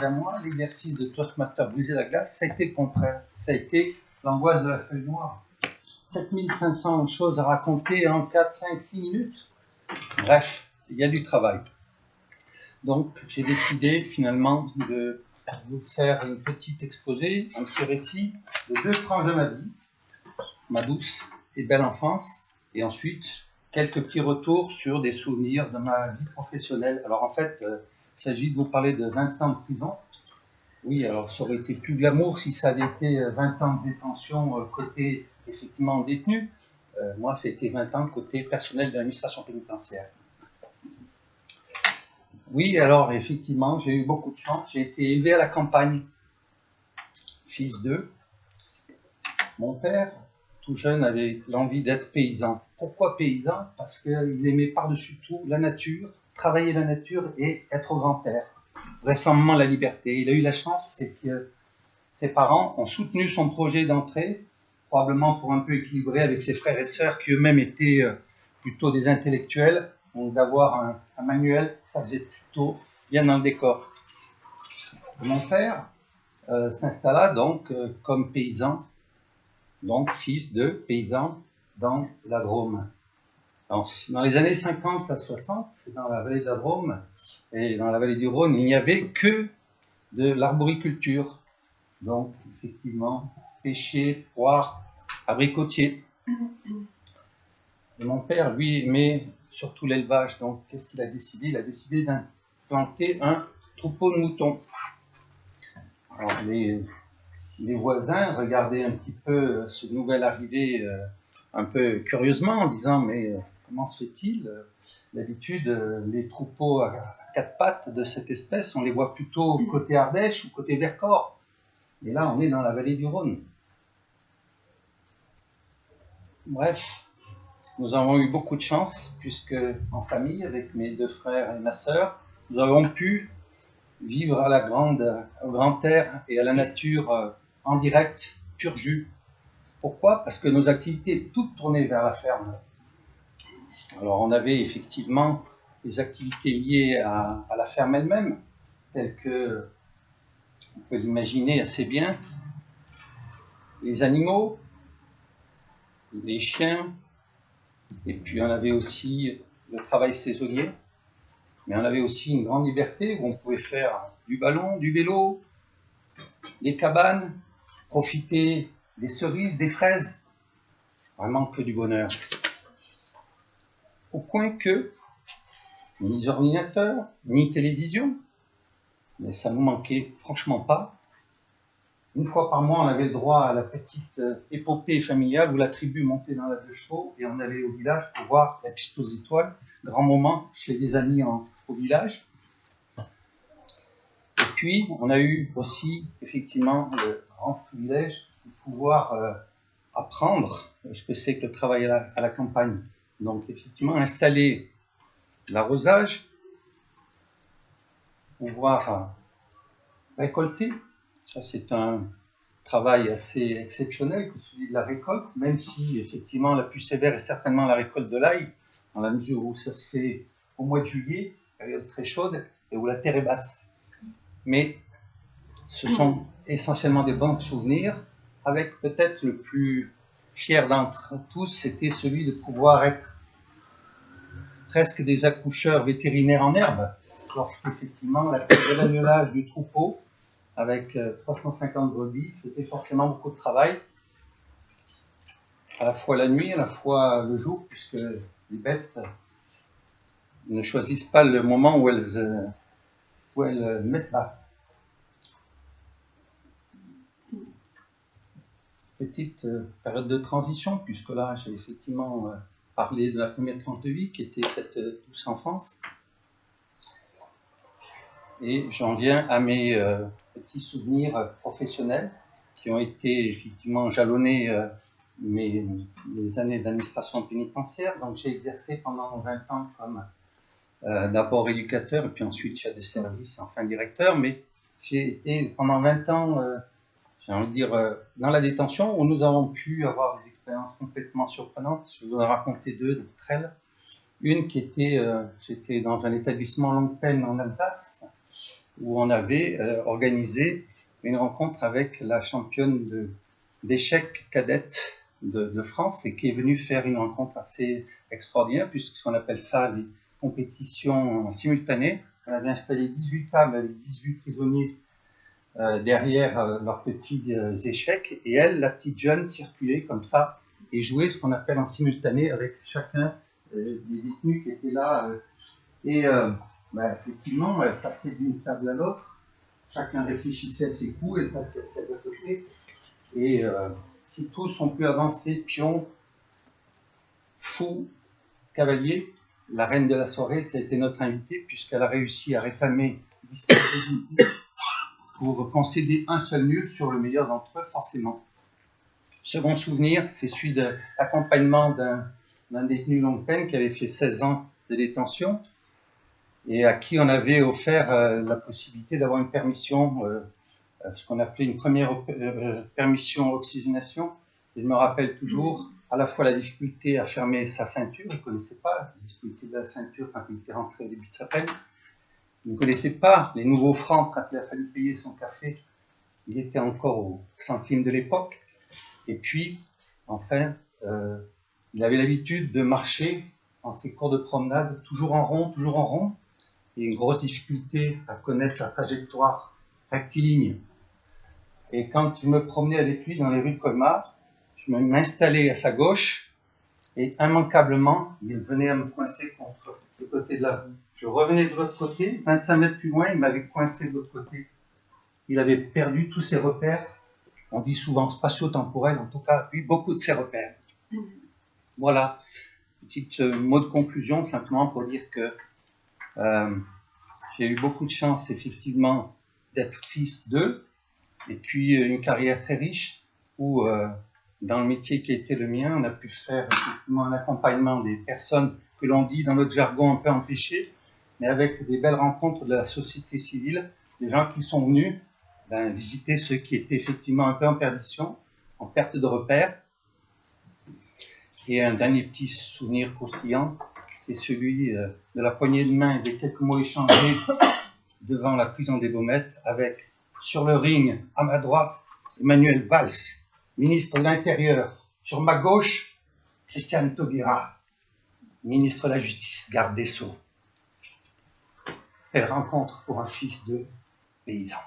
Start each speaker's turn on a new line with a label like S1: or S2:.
S1: Ben moi, l'exercice de Toastmaster briser la glace, ça a été le contraire. Ça a été l'angoisse de la feuille noire. 7500 choses à raconter en 4, 5, 6 minutes. Bref, il y a du travail. Donc, j'ai décidé finalement de vous faire une petite exposé, un petit récit de 2 tranches de ma vie, ma douce et belle enfance, et ensuite quelques petits retours sur des souvenirs de ma vie professionnelle. Alors en fait, il s'agit de vous parler de 20 ans de prison. Oui, alors ça aurait été plus glamour si ça avait été 20 ans de détention côté effectivement détenu. Moi, c'était 20 ans côté personnel de l'administration pénitentiaire. Oui, alors effectivement, j'ai eu beaucoup de chance. J'ai été élevé à la campagne, fils d'eux. Mon père, tout jeune, avait l'envie d'être paysan. Pourquoi paysan? Parce qu'il aimait par-dessus tout la nature, travailler la nature et être au grand air. Récemment, la liberté. Il a eu la chance, c'est que ses parents ont soutenu son projet d'entrée, probablement pour un peu équilibrer avec ses frères et sœurs qui eux-mêmes étaient plutôt des intellectuels. Donc d'avoir un manuel, ça faisait plutôt bien dans le décor. Mon père s'installa donc comme paysan, donc fils de paysan dans la Drôme. Dans les années 50 à 60, dans la vallée de la Drôme et dans la vallée du Rhône, il n'y avait que de l'arboriculture. Donc, effectivement, pêcher, poire, abricotier. Et mon père, lui, aimait surtout l'élevage. Donc, qu'est-ce qu'il a décidé? Il a décidé d'implanter un troupeau de moutons. Alors, les voisins regardaient un petit peu ce nouvel arrivé un peu curieusement en disant mais comment se fait-il? D'habitude, les troupeaux à 4 pattes de cette espèce, on les voit plutôt côté Ardèche ou côté Vercors. Et là, on est dans la vallée du Rhône. Bref, nous avons eu beaucoup de chance, puisque en famille, avec mes 2 frères et ma sœur, nous avons pu vivre à au grand air et à la nature en direct, pur jus. Pourquoi? Parce que nos activités toutes tournées vers la ferme. Alors on avait effectivement des activités liées à la ferme elle-même, telles que, on peut l'imaginer assez bien, les animaux, les chiens, et puis on avait aussi le travail saisonnier, mais on avait aussi une grande liberté où on pouvait faire du ballon, du vélo, des cabanes, profiter des cerises, des fraises, vraiment que du bonheur. Au point que ni ordinateur, ni télévision, mais ça nous manquait franchement pas. Une fois par mois, on avait le droit à la petite épopée familiale où la tribu montait dans la 2 chevaux et on allait au village pour voir la piste aux étoiles, grand moment chez des amis au village. Et puis, on a eu aussi effectivement le grand privilège de pouvoir apprendre ce que c'est que le travail à la campagne. Donc, effectivement, installer l'arrosage, pouvoir récolter. Ça, c'est un travail assez exceptionnel que celui de la récolte, même si, effectivement, la plus sévère est certainement la récolte de l'ail, dans la mesure où ça se fait au mois de juillet, période très chaude, et où la terre est basse. Mais ce sont essentiellement des bons souvenirs, avec peut-être le plus fier d'entre tous, c'était celui de pouvoir être presque des accoucheurs vétérinaires en herbe, lorsqu'effectivement l'agnelage du troupeau avec 350 brebis faisait forcément beaucoup de travail, à la fois la nuit, à la fois le jour, puisque les bêtes ne choisissent pas le moment où elles mettent bas. Petite période de transition, puisque là j'ai effectivement parlé de la première tranche de vie qui était cette douce enfance. Et j'en viens à mes petits souvenirs professionnels qui ont été effectivement jalonnés mes années d'administration pénitentiaire. Donc j'ai exercé pendant 20 ans comme d'abord éducateur et puis ensuite chef de service, enfin directeur, mais j'ai été pendant 20 ans, j'ai envie de dire, dans la détention où nous avons pu avoir des expériences complètement surprenantes. Je vais vous en raconter 2 d'entre elles. Une qui était, j'étais dans un établissement longue peine en Alsace, où on avait organisé une rencontre avec la championne d'échecs cadette de France et qui est venue faire une rencontre assez extraordinaire, puisque ce qu'on appelle ça les compétitions simultanées. On avait installé 18 tables avec 18 prisonniers derrière leurs petits échecs, et elle, la petite jeune, circulait comme ça et jouait ce qu'on appelle en simultané avec chacun des détenus qui étaient là. Effectivement, elle passait d'une table à l'autre, chacun réfléchissait à ses coups, elle passait à celle de côté, et si tous ont pu avancer, pion, fou, cavalier, la reine de la soirée, ça a été notre invitée, puisqu'elle a réussi à réclamer 17 détenus pour concéder un seul nul sur le meilleur d'entre eux, forcément. Second souvenir, c'est celui de l'accompagnement d'un détenu longue peine qui avait fait 16 ans de détention et à qui on avait offert la possibilité d'avoir une permission, ce qu'on appelait une première permission oxygénation. Et je me rappelle toujours à la fois la difficulté à fermer sa ceinture, il ne connaissait pas la difficulté de la ceinture quand il était rentré au début de sa peine. Il ne connaissait pas les nouveaux francs quand il a fallu payer son café. Il était encore au centime de l'époque. Et puis, enfin, il avait l'habitude de marcher en ses cours de promenade, toujours en rond, et une grosse difficulté à connaître la trajectoire rectiligne. Et quand je me promenais avec lui dans les rues de Colmar, je m'installais à sa gauche, et immanquablement, il venait à me coincer contre le côté de la rue. Je revenais de l'autre côté, 25 mètres plus loin, il m'avait coincé de l'autre côté. Il avait perdu tous ses repères. On dit souvent spatio-temporel, en tout cas, lui, beaucoup de ses repères. Voilà, petit mot de conclusion, simplement pour dire que j'ai eu beaucoup de chance, effectivement, d'être fils d'eux, et puis une carrière très riche, où dans le métier qui était le mien, on a pu faire effectivement un accompagnement des personnes que l'on dit dans notre jargon un peu empêchées, mais avec des belles rencontres de la société civile, des gens qui sont venus visiter ceux qui étaient effectivement un peu en perdition, en perte de repères. Et un dernier petit souvenir croustillant, c'est celui de la poignée de main et des quelques mots échangés devant la prison des Baumettes avec, sur le ring, à ma droite, Emmanuel Valls, ministre de l'Intérieur. Sur ma gauche, Christiane Taubira, ministre de la Justice, garde des Sceaux. Elle rencontre pour un fils de paysan.